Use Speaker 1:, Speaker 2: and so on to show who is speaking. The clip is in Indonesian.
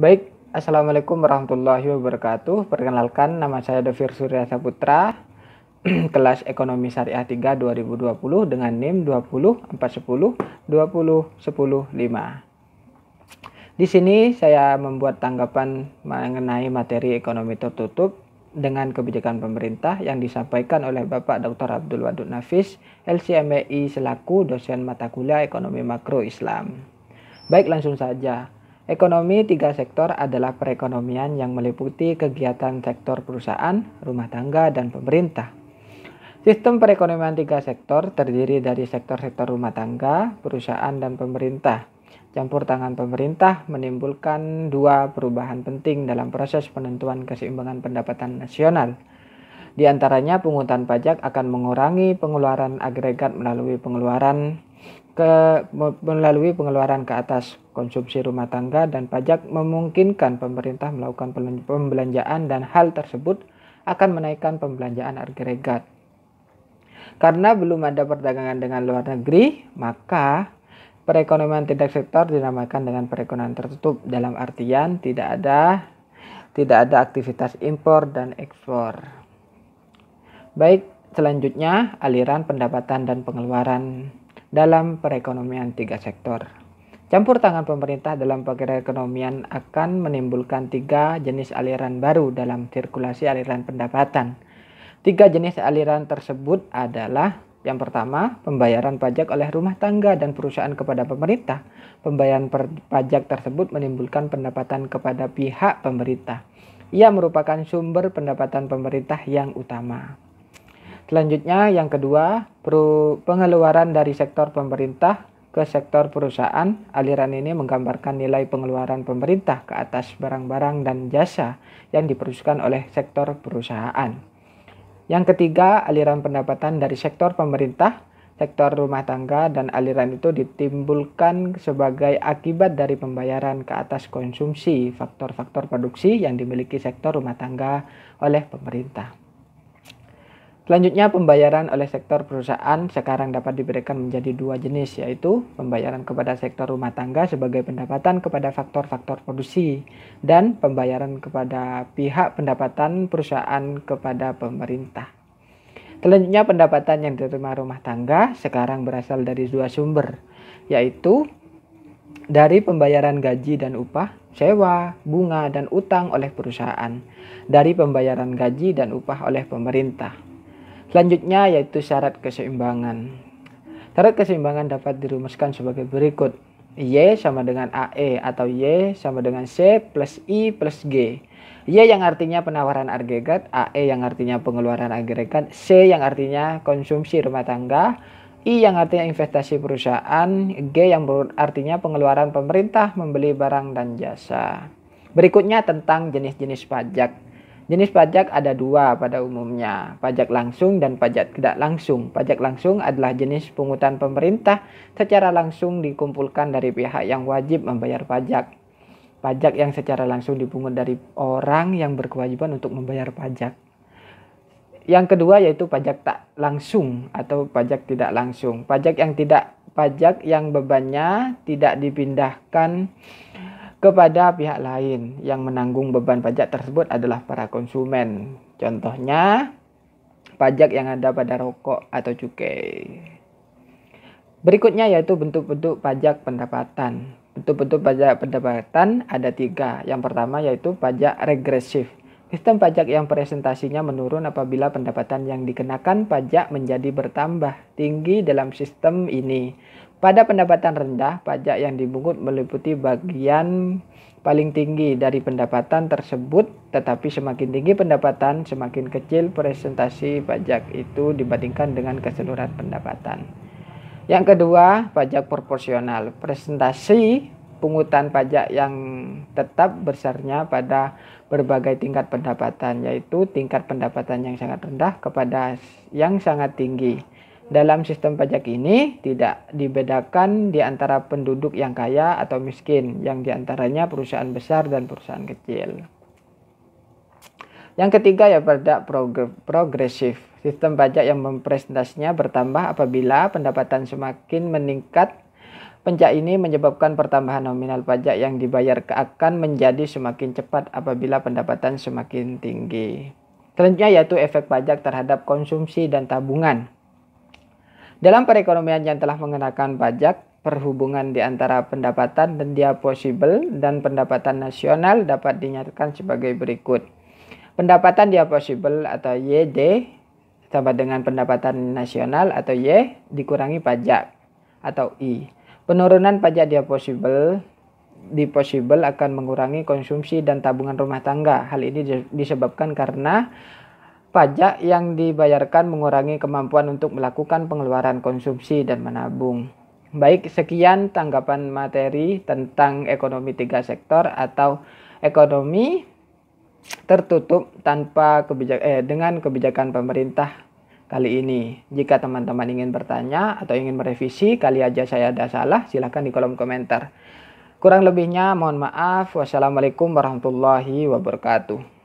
Speaker 1: Baik, Assalamualaikum warahmatullahi wabarakatuh. Perkenalkan, nama saya Dovir Surya Saputra, kelas Ekonomi Syariah 3 2020 dengan NIM 20 410 20 10 5. Di sini saya membuat tanggapan mengenai materi ekonomi tertutup dengan kebijakan pemerintah yang disampaikan oleh Bapak Dr. Abdul Wadud Nafis, LCMEI selaku dosen mata kuliah Ekonomi Makro Islam. Baik, langsung saja. Ekonomi tiga sektor adalah perekonomian yang meliputi kegiatan sektor perusahaan, rumah tangga, dan pemerintah. Sistem perekonomian tiga sektor terdiri dari sektor-sektor rumah tangga, perusahaan, dan pemerintah. Campur tangan pemerintah menimbulkan dua perubahan penting dalam proses penentuan keseimbangan pendapatan nasional. Di antaranya, pungutan pajak akan mengurangi pengeluaran agregat melalui pengeluaran ke atas konsumsi rumah tangga, dan pajak memungkinkan pemerintah melakukan pembelanjaan, dan hal tersebut akan menaikkan pembelanjaan agregat. Karena belum ada perdagangan dengan luar negeri, maka perekonomian tiga sektor dinamakan dengan perekonomian tertutup, dalam artian tidak ada aktivitas impor dan ekspor. Baik, selanjutnya aliran pendapatan dan pengeluaran dalam perekonomian tiga sektor. Campur tangan pemerintah dalam perekonomian akan menimbulkan tiga jenis aliran baru dalam sirkulasi aliran pendapatan. Tiga jenis aliran tersebut adalah: yang pertama, pembayaran pajak oleh rumah tangga dan perusahaan kepada pemerintah. Pembayaran pajak tersebut menimbulkan pendapatan kepada pihak pemerintah. Ia merupakan sumber pendapatan pemerintah yang utama. Selanjutnya, yang kedua, pengeluaran dari sektor pemerintah ke sektor perusahaan. Aliran ini menggambarkan nilai pengeluaran pemerintah ke atas barang-barang dan jasa yang diproduksikan oleh sektor perusahaan. Yang ketiga, aliran pendapatan dari sektor pemerintah, sektor rumah tangga, dan aliran itu ditimbulkan sebagai akibat dari pembayaran ke atas konsumsi faktor-faktor produksi yang dimiliki sektor rumah tangga oleh pemerintah. Selanjutnya, pembayaran oleh sektor perusahaan sekarang dapat diberikan menjadi dua jenis, yaitu pembayaran kepada sektor rumah tangga sebagai pendapatan kepada faktor-faktor produksi, dan pembayaran kepada pihak pendapatan perusahaan kepada pemerintah. Selanjutnya, pendapatan yang diterima rumah tangga sekarang berasal dari dua sumber, yaitu dari pembayaran gaji dan upah, sewa, bunga, dan utang oleh perusahaan, dari pembayaran gaji dan upah oleh pemerintah. Selanjutnya yaitu syarat keseimbangan. Syarat keseimbangan dapat dirumuskan sebagai berikut. Y sama dengan AE atau Y sama dengan C plus I plus G. Y yang artinya penawaran agregat, AE yang artinya pengeluaran agregat, C yang artinya konsumsi rumah tangga, I yang artinya investasi perusahaan, G yang artinya pengeluaran pemerintah membeli barang dan jasa. Berikutnya tentang jenis-jenis pajak. Jenis pajak ada dua pada umumnya, pajak langsung dan pajak tidak langsung. Pajak langsung adalah jenis pungutan pemerintah secara langsung dikumpulkan dari pihak yang wajib membayar pajak. Pajak yang secara langsung dipungut dari orang yang berkewajiban untuk membayar pajak. Yang kedua yaitu pajak tak langsung atau pajak tidak langsung. Pajak yang bebannya tidak dipindahkan kepada pihak lain. Yang menanggung beban pajak tersebut adalah para konsumen. Contohnya, pajak yang ada pada rokok atau cukai. Berikutnya yaitu bentuk-bentuk pajak pendapatan. Bentuk-bentuk pajak pendapatan ada tiga. Yang pertama yaitu pajak regresif. Sistem pajak yang presentasinya menurun apabila pendapatan yang dikenakan pajak menjadi bertambah tinggi dalam sistem ini. Pada pendapatan rendah, pajak yang dipungut meliputi bagian paling tinggi dari pendapatan tersebut, tetapi semakin tinggi pendapatan, semakin kecil presentasi pajak itu dibandingkan dengan keseluruhan pendapatan. Yang kedua, pajak proporsional. Presentasi pungutan pajak yang tetap besarnya pada berbagai tingkat pendapatan, yaitu tingkat pendapatan yang sangat rendah kepada yang sangat tinggi. Dalam sistem pajak ini tidak dibedakan di antara penduduk yang kaya atau miskin, yang diantaranya perusahaan besar dan perusahaan kecil. Yang ketiga ya pajak progresif. Sistem pajak yang presentasinya bertambah apabila pendapatan semakin meningkat Pajak ini menyebabkan pertambahan nominal pajak yang dibayar akan menjadi semakin cepat apabila pendapatan semakin tinggi. Selanjutnya yaitu efek pajak terhadap konsumsi dan tabungan. Dalam perekonomian yang telah mengenakan pajak, perhubungan di antara pendapatan dan deposibel dan pendapatan nasional dapat dinyatakan sebagai berikut. Pendapatan deposibel atau YD sama dengan pendapatan nasional atau Y dikurangi pajak atau I. Penurunan pajak deposibel akan mengurangi konsumsi dan tabungan rumah tangga. Hal ini disebabkan karena pajak yang dibayarkan mengurangi kemampuan untuk melakukan pengeluaran konsumsi dan menabung. Baik, sekian tanggapan materi tentang ekonomi 3 sektor atau ekonomi tertutup tanpa dengan kebijakan pemerintah kali ini. Jika teman-teman ingin bertanya atau ingin merevisi, kali aja saya ada salah, silahkan di kolom komentar. Kurang lebihnya mohon maaf. Wassalamualaikum warahmatullahi wabarakatuh.